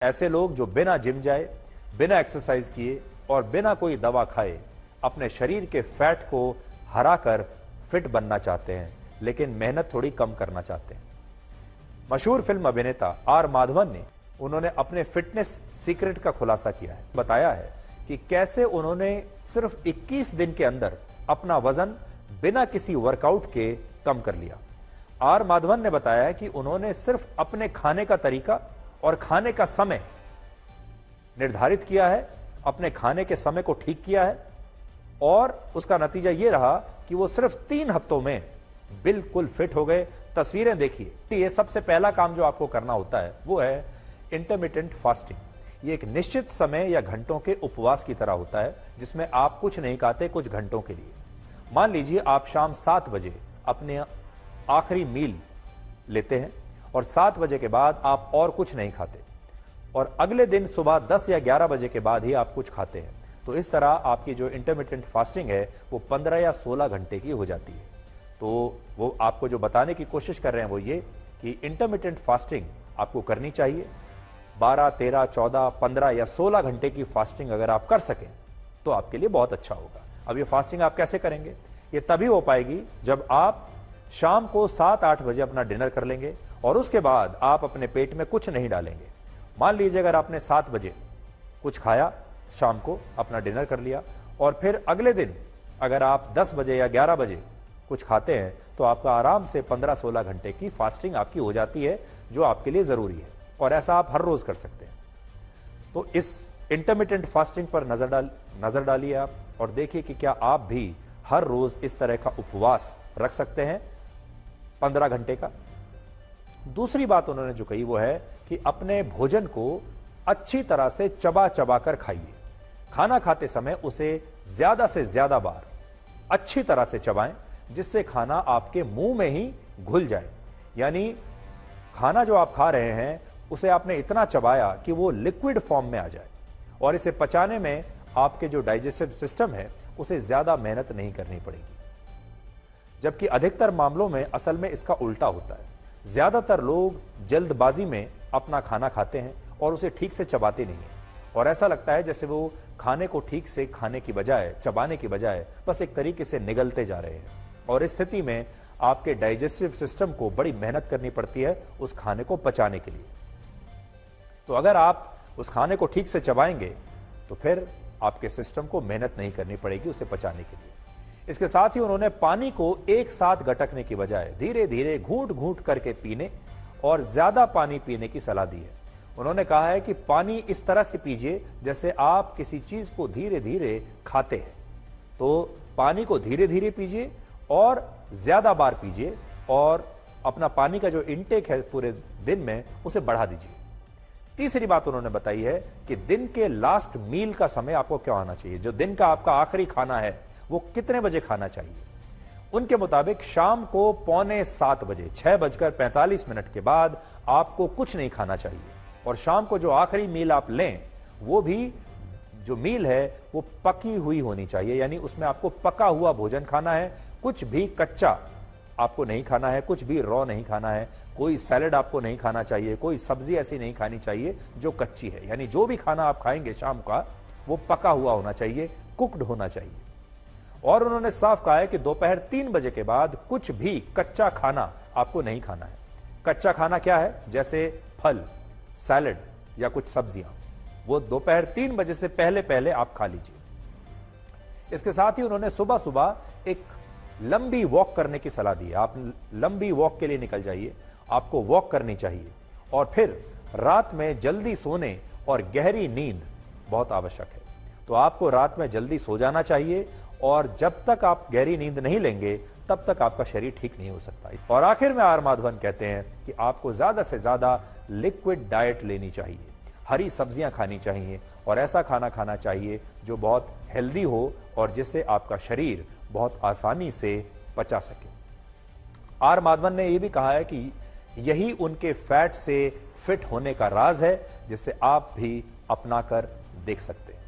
ऐसे लोग जो बिना जिम जाए, बिना एक्सरसाइज किए और बिना कोई दवा खाए अपने शरीर के फैट को हराकर फिट बनना चाहते हैं, लेकिन मेहनत थोड़ी कम करना चाहते हैं। मशहूर फिल्म अभिनेता आर माधवन ने उन्होंने अपने फिटनेस सीक्रेट का खुलासा किया है। बताया है कि कैसे उन्होंने सिर्फ 21 दिन के अंदर अपना वजन बिना किसी वर्कआउट के कम कर लिया। आर माधवन ने बताया है कि उन्होंने सिर्फ अपने खाने का तरीका और खाने का समय निर्धारित किया है, अपने खाने के समय को ठीक किया है और उसका नतीजा यह रहा कि वो सिर्फ 3 हफ्तों में बिल्कुल फिट हो गए। तस्वीरें देखिए। ये सबसे पहला काम जो आपको करना होता है वो है इंटरमिटेंट फास्टिंग। ये एक निश्चित समय या घंटों के उपवास की तरह होता है जिसमें आप कुछ नहीं खाते कुछ घंटों के लिए। मान लीजिए आप शाम 7 बजे अपने आखिरी मील लेते हैं और 7 बजे के बाद आप और कुछ नहीं खाते और अगले दिन सुबह 10 या 11 बजे के बाद ही आप कुछ खाते हैं। तो इस तरह आपकी जो इंटरमिटेंट फास्टिंग है वो 15 या 16 घंटे की हो जाती है। तो वो आपको जो बताने की कोशिश कर रहे हैं वो ये कि इंटरमिटेंट फास्टिंग आपको करनी चाहिए। 12, 13, 14, 15 या 16 घंटे की फास्टिंग अगर आप कर सकें तो आपके लिए बहुत अच्छा होगा। अब ये फास्टिंग आप कैसे करेंगे? ये तभी हो पाएगी जब आप शाम को 7-8 बजे अपना डिनर कर लेंगे और उसके बाद आप अपने पेट में कुछ नहीं डालेंगे। मान लीजिए अगर आपने 7 बजे कुछ खाया, शाम को अपना डिनर कर लिया और फिर अगले दिन अगर आप 10 बजे या 11 बजे कुछ खाते हैं तो आपका आराम से 15-16 घंटे की फास्टिंग आपकी हो जाती है, जो आपके लिए जरूरी है और ऐसा आप हर रोज कर सकते हैं। तो इस इंटरमिटेंट फास्टिंग पर नजर डालिए आप और देखिए कि क्या आप भी हर रोज इस तरह का उपवास रख सकते हैं 15 घंटे का। दूसरी बात उन्होंने जो कही वो है कि अपने भोजन को अच्छी तरह से चबा चबा कर खाइए। खाना खाते समय उसे ज्यादा से ज्यादा बार अच्छी तरह से चबाएं जिससे खाना आपके मुंह में ही घुल जाए। यानी खाना जो आप खा रहे हैं उसे आपने इतना चबाया कि वो लिक्विड फॉर्म में आ जाए और इसे पचाने में आपके जो डाइजेस्टिव सिस्टम है उसे ज्यादा मेहनत नहीं करनी पड़ेगी। जबकि अधिकतर मामलों में असल में इसका उल्टा होता है। ज्यादातर लोग जल्दबाजी में अपना खाना खाते हैं और उसे ठीक से चबाते नहीं हैं और ऐसा लगता है जैसे वो खाने को ठीक से खाने की बजाय, चबाने की बजाय बस एक तरीके से निगलते जा रहे हैं और इस स्थिति में आपके डाइजेस्टिव सिस्टम को बड़ी मेहनत करनी पड़ती है उस खाने को पचाने के लिए। तो अगर आप उस खाने को ठीक से चबाएंगे तो फिर आपके सिस्टम को मेहनत नहीं करनी पड़ेगी उसे पचाने के लिए। इसके साथ ही उन्होंने पानी को एक साथ गटकने की बजाय धीरे धीरे घूंट घूंट करके पीने और ज्यादा पानी पीने की सलाह दी है। उन्होंने कहा है कि पानी इस तरह से पीजिए जैसे आप किसी चीज को धीरे धीरे खाते हैं। तो पानी को धीरे धीरे पीजिए और ज्यादा बार पीजिए और अपना पानी का जो इनटेक है पूरे दिन में उसे बढ़ा दीजिए। तीसरी बात उन्होंने बताई है कि दिन के लास्ट मील का समय आपको क्या होना चाहिए। जो दिन का आपका आखिरी खाना है वो कितने बजे खाना चाहिए। उनके मुताबिक शाम को 6:45 बजे 6:45 के बाद आपको कुछ नहीं खाना चाहिए और शाम को जो आखिरी मील आप लें वो भी जो मील है वो पकी हुई होनी चाहिए। यानी उसमें आपको पका हुआ भोजन खाना है, कुछ भी कच्चा आपको नहीं खाना है, कुछ भी रॉ नहीं खाना है, कोई सैलेड आपको नहीं खाना चाहिए, कोई सब्जी ऐसी नहीं खानी चाहिए जो कच्ची है। यानी जो भी खाना आप खाएंगे शाम का वो पका हुआ होना चाहिए, कुक्ड होना चाहिए। और उन्होंने साफ कहा है कि दोपहर 3 बजे के बाद कुछ भी कच्चा खाना आपको नहीं खाना है। कच्चा खाना क्या है? जैसे फल, सैलेड या कुछ सब्जियां, वो दोपहर 3 बजे से पहले पहले आप खा लीजिए। इसके साथ ही उन्होंने सुबह सुबह एक लंबी वॉक करने की सलाह दी है। आप लंबी वॉक के लिए निकल जाइए, आपको वॉक करनी चाहिए और फिर रात में जल्दी सोने और गहरी नींद बहुत आवश्यक है। तो आपको रात में जल्दी सो जाना चाहिए और जब तक आप गहरी नींद नहीं लेंगे तब तक आपका शरीर ठीक नहीं हो सकता। और आखिर में आर माधवन कहते हैं कि आपको ज्यादा से ज्यादा लिक्विड डाइट लेनी चाहिए, हरी सब्जियां खानी चाहिए और ऐसा खाना खाना चाहिए जो बहुत हेल्दी हो और जिससे आपका शरीर बहुत आसानी से पचा सके। आर माधवन ने यह भी कहा है कि यही उनके फैट से फिट होने का राज है जिससे आप भी अपनाकर देख सकते हैं।